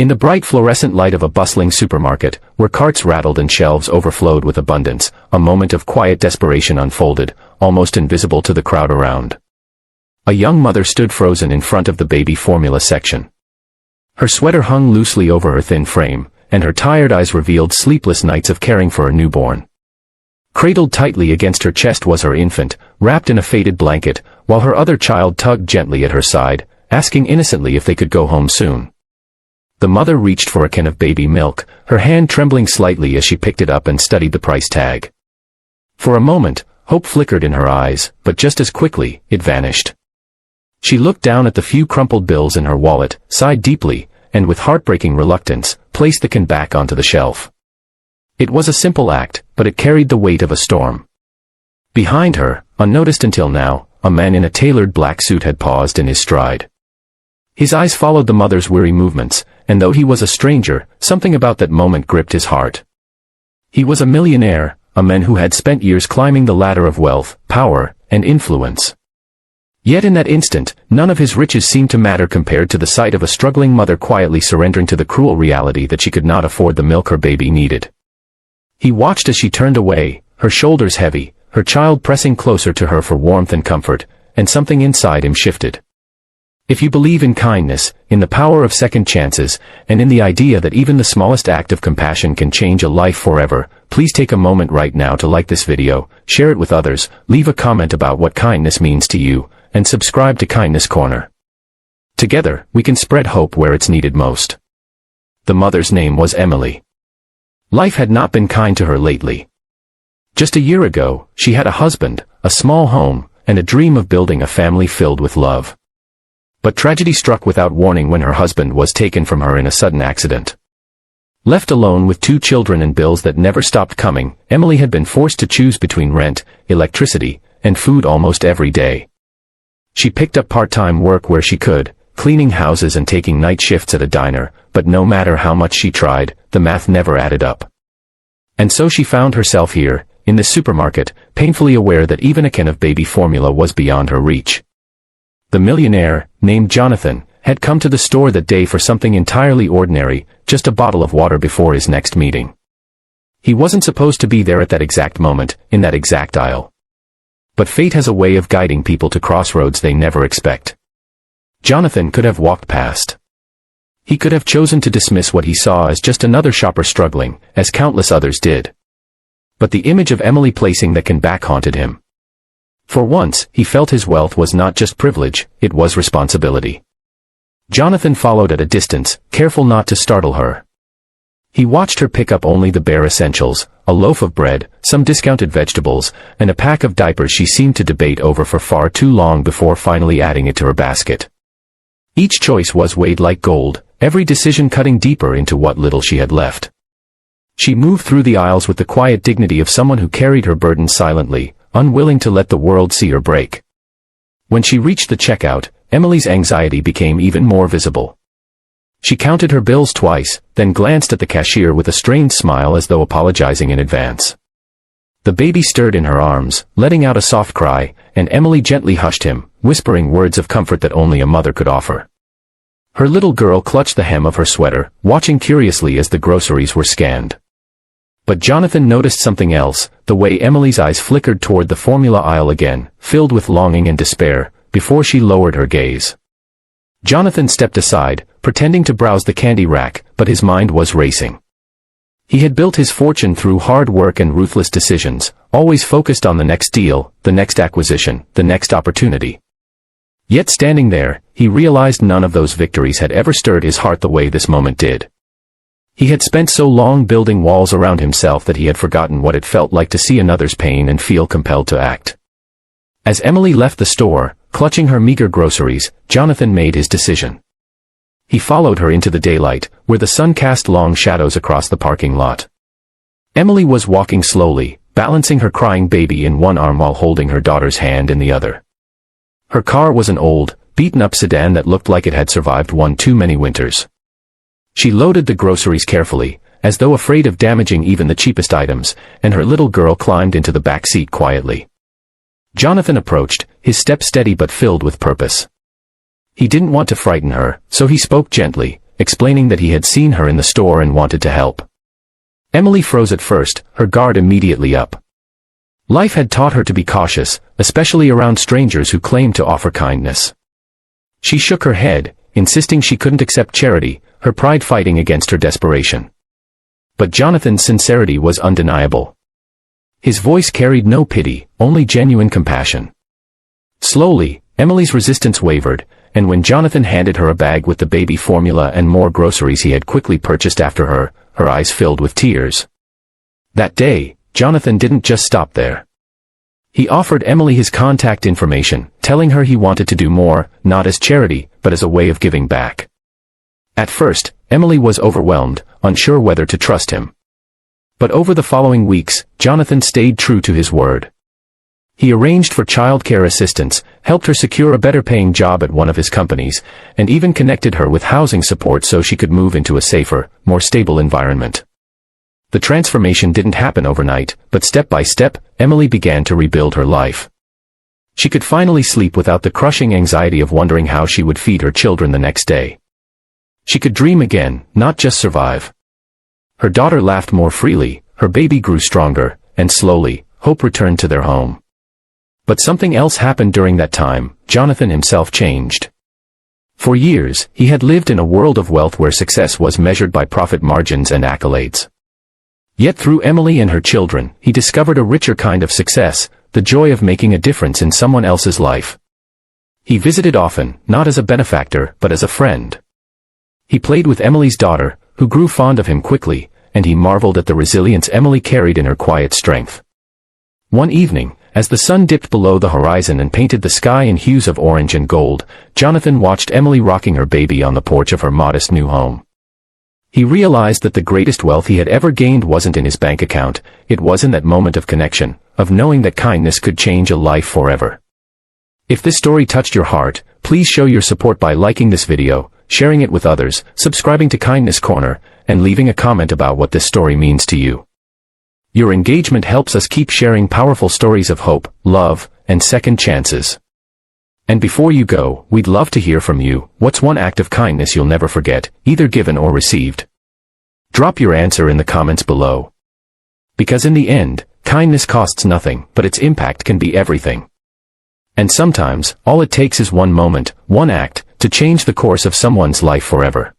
In the bright fluorescent light of a bustling supermarket, where carts rattled and shelves overflowed with abundance, a moment of quiet desperation unfolded, almost invisible to the crowd around. A young mother stood frozen in front of the baby formula section. Her sweater hung loosely over her thin frame, and her tired eyes revealed sleepless nights of caring for a newborn. Cradled tightly against her chest was her infant, wrapped in a faded blanket, while her other child tugged gently at her side, asking innocently if they could go home soon. The mother reached for a can of baby milk, her hand trembling slightly as she picked it up and studied the price tag. For a moment, hope flickered in her eyes, but just as quickly, it vanished. She looked down at the few crumpled bills in her wallet, sighed deeply, and with heartbreaking reluctance, placed the can back onto the shelf. It was a simple act, but it carried the weight of a storm. Behind her, unnoticed until now, a man in a tailored black suit had paused in his stride. His eyes followed the mother's weary movements, and though he was a stranger, something about that moment gripped his heart. He was a millionaire, a man who had spent years climbing the ladder of wealth, power, and influence. Yet in that instant, none of his riches seemed to matter compared to the sight of a struggling mother quietly surrendering to the cruel reality that she could not afford the milk her baby needed. He watched as she turned away, her shoulders heavy, her child pressing closer to her for warmth and comfort, and something inside him shifted. If you believe in kindness, in the power of second chances, and in the idea that even the smallest act of compassion can change a life forever, please take a moment right now to like this video, share it with others, leave a comment about what kindness means to you, and subscribe to Kindness Corner. Together, we can spread hope where it's needed most. The mother's name was Emily. Life had not been kind to her lately. Just a year ago, she had a husband, a small home, and a dream of building a family filled with love. But tragedy struck without warning when her husband was taken from her in a sudden accident. Left alone with 2 children and bills that never stopped coming, Emily had been forced to choose between rent, electricity, and food almost every day. She picked up part-time work where she could, cleaning houses and taking night shifts at a diner, but no matter how much she tried, the math never added up. And so she found herself here, in the supermarket, painfully aware that even a can of baby formula was beyond her reach. The millionaire, named Jonathan, had come to the store that day for something entirely ordinary, just a bottle of water before his next meeting. He wasn't supposed to be there at that exact moment, in that exact aisle. But fate has a way of guiding people to crossroads they never expect. Jonathan could have walked past. He could have chosen to dismiss what he saw as just another shopper struggling, as countless others did. But the image of Emily placing the can back haunted him. For once, he felt his wealth was not just privilege, it was responsibility. Jonathan followed at a distance, careful not to startle her. He watched her pick up only the bare essentials, a loaf of bread, some discounted vegetables, and a pack of diapers she seemed to debate over for far too long before finally adding it to her basket. Each choice was weighed like gold, every decision cutting deeper into what little she had left. She moved through the aisles with the quiet dignity of someone who carried her burden silently, unwilling to let the world see her break. When she reached the checkout, Emily's anxiety became even more visible. She counted her bills twice, then glanced at the cashier with a strained smile as though apologizing in advance. The baby stirred in her arms, letting out a soft cry, and Emily gently hushed him, whispering words of comfort that only a mother could offer. Her little girl clutched the hem of her sweater, watching curiously as the groceries were scanned. But Jonathan noticed something else, the way Emily's eyes flickered toward the formula aisle again, filled with longing and despair, before she lowered her gaze. Jonathan stepped aside, pretending to browse the candy rack, but his mind was racing. He had built his fortune through hard work and ruthless decisions, always focused on the next deal, the next acquisition, the next opportunity. Yet standing there, he realized none of those victories had ever stirred his heart the way this moment did. He had spent so long building walls around himself that he had forgotten what it felt like to see another's pain and feel compelled to act. As Emily left the store, clutching her meager groceries, Jonathan made his decision. He followed her into the daylight, where the sun cast long shadows across the parking lot. Emily was walking slowly, balancing her crying baby in one arm while holding her daughter's hand in the other. Her car was an old, beaten-up sedan that looked like it had survived one too many winters. She loaded the groceries carefully, as though afraid of damaging even the cheapest items, and her little girl climbed into the back seat quietly. Jonathan approached, his step steady but filled with purpose. He didn't want to frighten her, so he spoke gently, explaining that he had seen her in the store and wanted to help. Emily froze at first, her guard immediately up. Life had taught her to be cautious, especially around strangers who claimed to offer kindness. She shook her head, insisting she couldn't accept charity, her pride fighting against her desperation. But Jonathan's sincerity was undeniable. His voice carried no pity, only genuine compassion. Slowly, Emily's resistance wavered, and when Jonathan handed her a bag with the baby formula and more groceries he had quickly purchased after her, her eyes filled with tears. That day, Jonathan didn't just stop there. He offered Emily his contact information, telling her he wanted to do more, not as charity, but as a way of giving back. At first, Emily was overwhelmed, unsure whether to trust him. But over the following weeks, Jonathan stayed true to his word. He arranged for childcare assistance, helped her secure a better-paying job at one of his companies, and even connected her with housing support so she could move into a safer, more stable environment. The transformation didn't happen overnight, but step by step, Emily began to rebuild her life. She could finally sleep without the crushing anxiety of wondering how she would feed her children the next day. She could dream again, not just survive. Her daughter laughed more freely, her baby grew stronger, and slowly, hope returned to their home. But something else happened during that time. Jonathan himself changed. For years, he had lived in a world of wealth where success was measured by profit margins and accolades. Yet through Emily and her children, he discovered a richer kind of success, the joy of making a difference in someone else's life. He visited often, not as a benefactor, but as a friend. He played with Emily's daughter, who grew fond of him quickly, and he marveled at the resilience Emily carried in her quiet strength. One evening, as the sun dipped below the horizon and painted the sky in hues of orange and gold, Jonathan watched Emily rocking her baby on the porch of her modest new home. He realized that the greatest wealth he had ever gained wasn't in his bank account, it was in that moment of connection, of knowing that kindness could change a life forever. If this story touched your heart, please show your support by liking this video, sharing it with others, subscribing to Kindness Corner, and leaving a comment about what this story means to you. Your engagement helps us keep sharing powerful stories of hope, love, and second chances. And before you go, we'd love to hear from you. What's one act of kindness you'll never forget, either given or received? Drop your answer in the comments below. Because in the end, kindness costs nothing, but its impact can be everything. And sometimes, all it takes is one moment, one act, to change the course of someone's life forever.